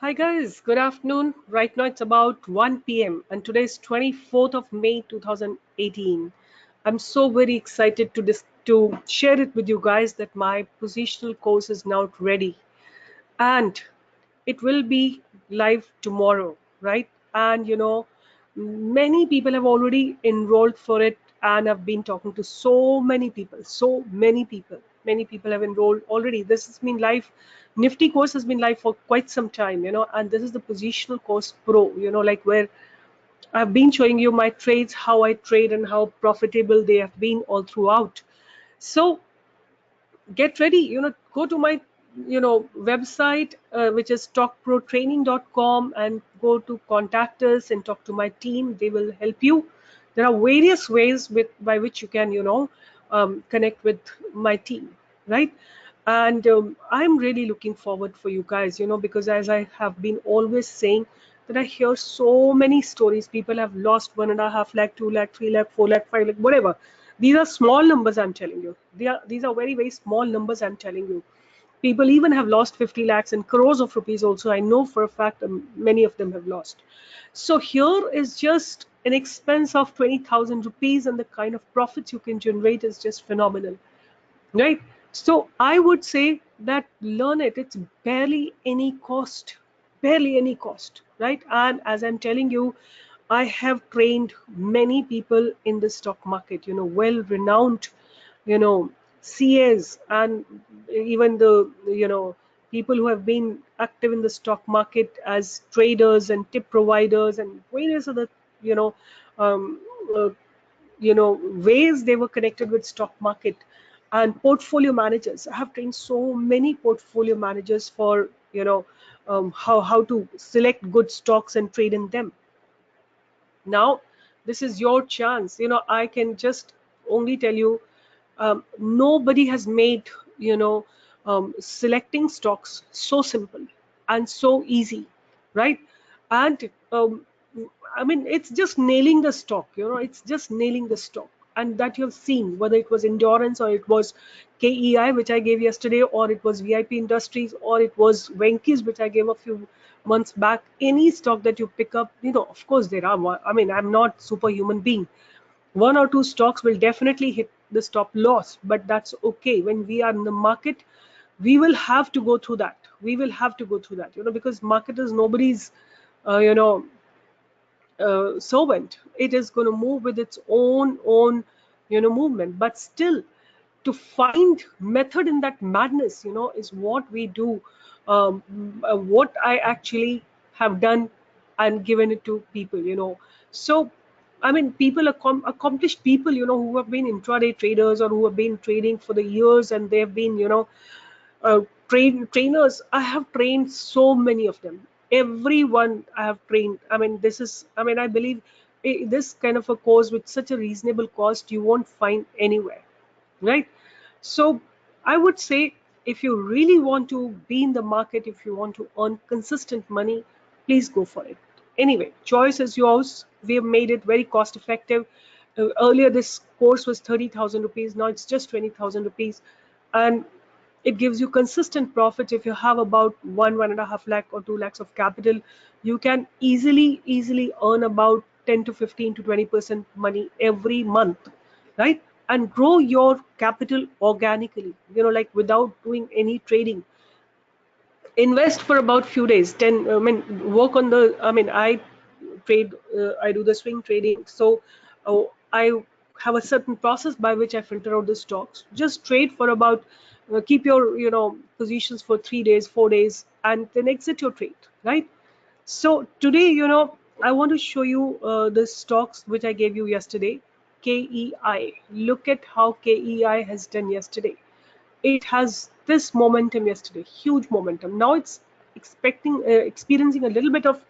Hi guys, good afternoon. Right now it's about 1 p.m. and today is 24th of May 2018. I'm so very excited to share it with you guys that my positional course is now ready and it will be live tomorrow, right? And many people have already enrolled for it, and I've been talking to so many people. Many people have enrolled already. This has been live. Nifty course has been live for quite some time, and this is the positional course pro, like where I've been showing you my trades, how I trade, and how profitable they have been all throughout. So get ready, go to my website, which is stockprotraining.com, and go to contact us and talk to my team. They will help you. There are various ways by which you can connect with my team, right? And I'm really looking forward for you guys, because as I have been always saying, that I hear so many stories. People have lost 1.5 lakh, 2 lakh, 3 lakh, 4 lakh, 5 lakh, whatever. These are small numbers, I'm telling you. These are very, very small numbers, I'm telling you. People even have lost 50 lakhs and crores of rupees also. I know for a fact many of them have lost. So here is just an expense of 20,000 rupees, and the kind of profits you can generate is just phenomenal, right? So I would say that learn it. It's barely any cost, right? And as I'm telling you, I have trained many people in the stock market, well renowned, you know CAs, and even the people who have been active in the stock market as traders and tip providers and various other you know um, uh, ways they were connected with stock market. And portfolio managers, I have trained so many portfolio managers for how to select good stocks and trade in them. Now this is your chance. I can just only tell you, nobody has made selecting stocks so simple and so easy, right? And I mean, it's just nailing the stock. It's just nailing the stock, and that you have seen, whether it was Endurance or it was KEI, which I gave yesterday, or it was VIP Industries, or it was Venky's, which I gave a few months back. Any stock that you pick up, of course there are I mean, I'm not superhuman being. One or two stocks will definitely hit the stop loss, but that's okay. When we are in the market, we will have to go through that. We will have to go through that, because market is nobody's uh, you know servant. It is going to move with its own movement. But still, to find method in that madness, is what we do. What I actually have done and given it to people. So I mean, people, accomplished people, who have been intraday traders or who have been trading for the years, and they have been, uh, trainers. I have trained so many of them. Everyone I have trained. I mean, I believe this kind of a course with such a reasonable cost you won't find anywhere, right? So I would say, if you really want to be in the market, if you want to earn consistent money, please go for it. Anyway, choice is yours. We have made it very cost effective. Earlier this course was 30,000 rupees. Now it's just 20,000 rupees, and it gives you consistent profits. If you have about 1.5 lakh or 2 lakhs of capital, you can easily earn about 10 to 15 to 20% money every month, right? And grow your capital organically, like without doing any trading. Invest for about few days, 10, I mean, work on the, I mean, I do the swing trading. So I have a certain process by which I filter out the stocks. Just trade for about, keep your positions for 3 days, 4 days, and then exit your trade, right? So today, I want to show you the stocks which I gave you yesterday. KEI. Look at how KEI has done yesterday. It has this momentum yesterday, huge momentum. Now it's experiencing a little bit of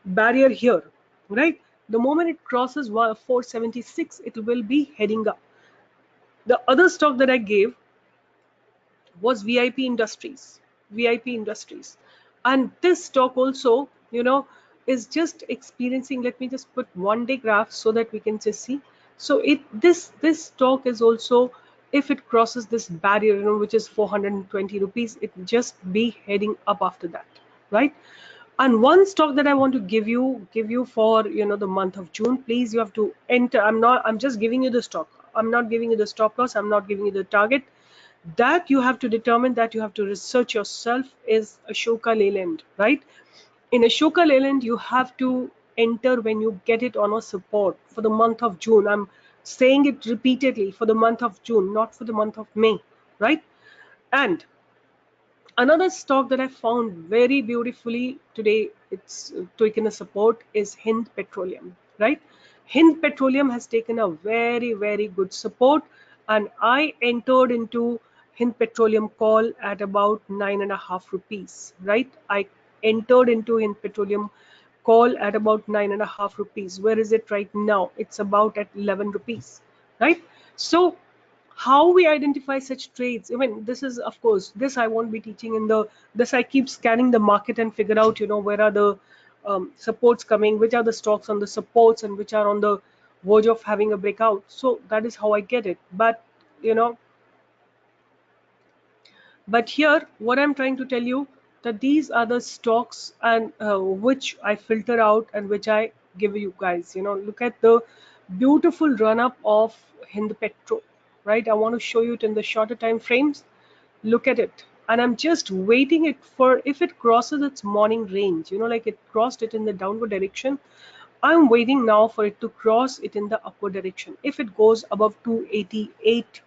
barrier here, right? The moment it crosses 476, it will be heading up. The other stock that I gave was VIP Industries. VIP Industries. And this stock also, is just experiencing, let me just put 1 day graph so that we can just see. So this stock is also, if it crosses this barrier, which is 420 rupees, it just be heading up after that, right? And one stock that I want to give you for the month of June. Please, you have to enter. I'm just giving you the stock. I'm not giving you the stop loss. I'm not giving you the target. That you have to determine, that you have to research yourself, is Ashoka Leyland, right? In Ashoka Leyland, you have to enter when you get it on a support for the month of June. I'm saying it repeatedly, for the month of June, not for the month of May, right? And another stock that I found very beautifully today, it's taken a support, is Hind Petroleum, right? Hind Petroleum has taken a very, very good support, and I entered into Hind Petroleum call at about 9.5 rupees, right? I entered into Hind Petroleum call at about 9.5 rupees. Where is it right now? It's about at 11 rupees, right? So how we identify such trades, I mean, this is, of course, this I won't be teaching in the, this I keep scanning the market and figure out, where are the supports coming, which are the stocks on the supports and which are on the verge of having a breakout. So that is how I get it. But you know but here, what I'm trying to tell you, that these are the stocks, and which I filter out and which I give you guys. Look at the beautiful run up of Hind Petro, right? I want to show you it in the shorter time frames. Look at it, and I'm just waiting it for, if it crosses its morning range. Like it crossed it in the downward direction. I'm waiting now for it to cross it in the upward direction. If it goes above 288,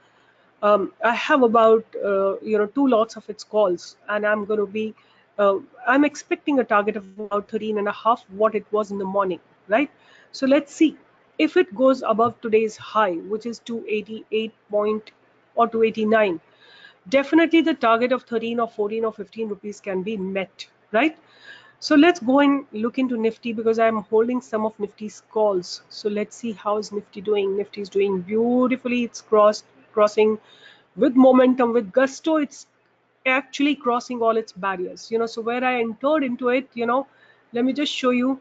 I have about two lots of its calls, and I'm going to be I'm expecting a target of about 13.5, what it was in the morning, right? So let's see if it goes above today's high, which is 288 point or 289. Definitely the target of 13 or 14 or 15 rupees can be met, right? So let's go and look into Nifty, because I'm holding some of Nifty's calls. So let's see how is Nifty doing. Nifty is doing beautifully. It's crossing with momentum, with gusto. It's actually crossing all its barriers. So where I entered into it, let me just show you.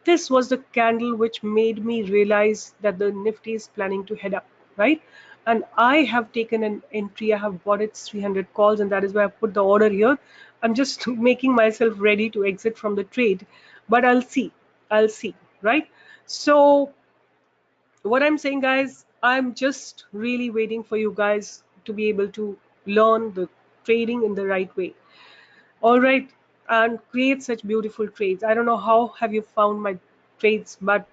This was the candle which made me realize that the Nifty is planning to head up, right? And I have taken an entry. I have bought its 300 calls, and that is why I put the order here. I'm just making myself ready to exit from the trade, but I'll see, right? So what I'm saying, guys, I'm just really waiting for you guys to be able to learn the trading in the right way. All right, and create such beautiful trades. I don't know how have you found my trades, but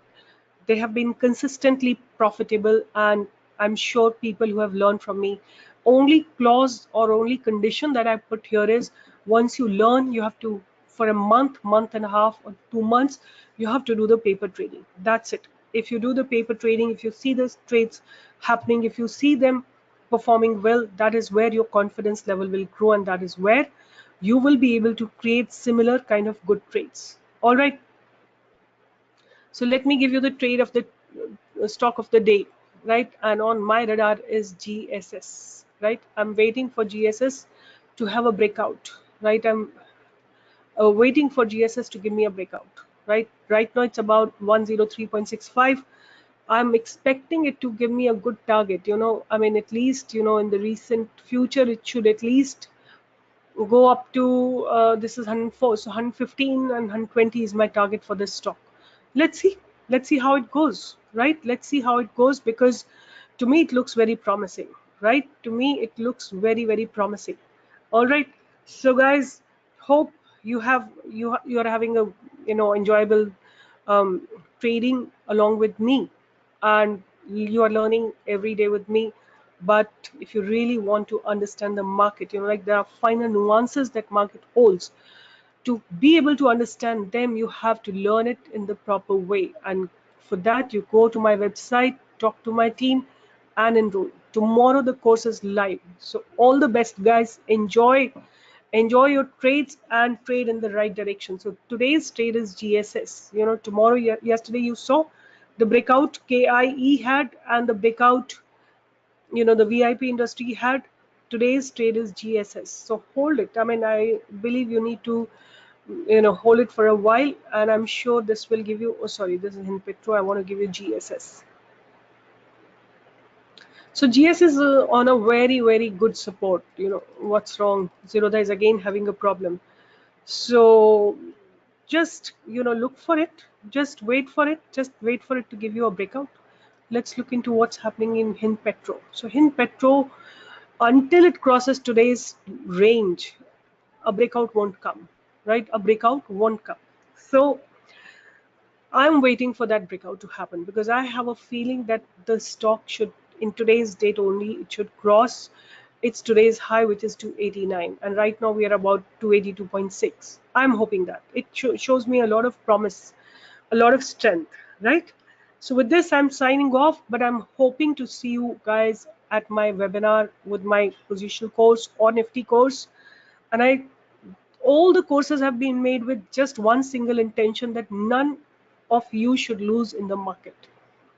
they have been consistently profitable, and I'm sure people who have learned from me. Only clause or only condition that I put here is, once you learn, you have to, for a month and a half or 2 months, you have to do the paper trading. That's it. If you do the paper trading, if you see the trades happening, if you see them performing well, that is where your confidence level will grow, and that is where you will be able to create similar kind of good trades. All right. So let me give you the trade of the stock of the day, right? And on my radar is GSS, right? I'm waiting for GSS to have a breakout, right? I'm waiting for GSS to give me a breakout, right? Right now it's about 103.65. I'm expecting it to give me a good target. I mean, at least, in the recent future, it should at least go up to this is 104, so 115 and 120 is my target for this stock. let's see let's see how it goes, right? Let's see how it goes, because to me it looks very promising, right? To me it looks very, very promising. All right, so guys, hope you are having a enjoyable um, trading along with me, and you are learning every day with me. But if you really want to understand the market, like there are finer nuances that market holds. To be able to understand them, you have to learn it in the proper way, and for that you go to my website, talk to my team, and enroll. Tomorrow the course is live, so all the best, guys. Enjoy your trades and trade in the right direction. So today's trade is GSS. Tomorrow, yesterday you saw the breakout KIE had, and the breakout the VIP industry had. Today's trade is GSS. So hold it. I mean, I believe you need to hold it for a while, and I'm sure this will give you, oh sorry, this is in Petro. I want to give you GSS. So GS is on a very, very good support. What's wrong? Zerodha is again having a problem. So just look for it, just wait for it, just wait for it to give you a breakout. Let's look into what's happening in Hind Petro. So Hind Petro, until it crosses today's range, a breakout won't come, right? A breakout won't come. So I'm waiting for that breakout to happen because I have a feeling that the stock should, in today's date only, it should cross its today's high, which is 289, and right now we are about 282.6. I'm hoping that it shows me a lot of promise, a lot of strength, right? So with this, I'm signing off, but I'm hoping to see you guys at my webinar with my positional course or Nifty course. And all the courses have been made with just one single intention, that none of you should lose in the market.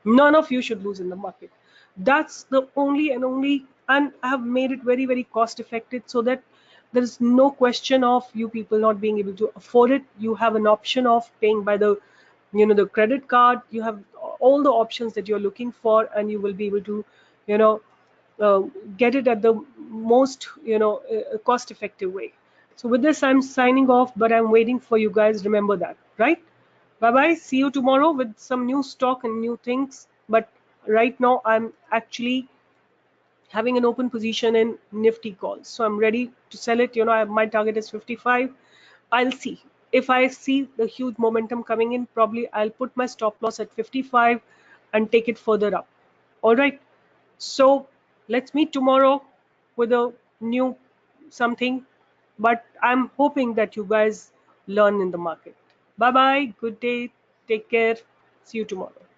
None of you should lose in the market. That's the only and only, and I have made it very, very cost effective so that there is no question of you people not being able to afford it. You have an option of paying by the the credit card. You have all the options that you're looking for, and you will be able to you know uh, get it at the most cost effective way. So with this, I'm signing off, but I'm waiting for you guys. Remember that, right? Bye bye. See you tomorrow with some new stock and new things. But right now, I'm actually having an open position in Nifty calls, so I'm ready to sell it. My target is 55. I'll see if I see the huge momentum coming in. Probably I'll put my stop loss at 55 and take it further up. All right. So let's meet tomorrow with a new something. But I'm hoping that you guys learn in the market. Bye bye. Good day. Take care. See you tomorrow.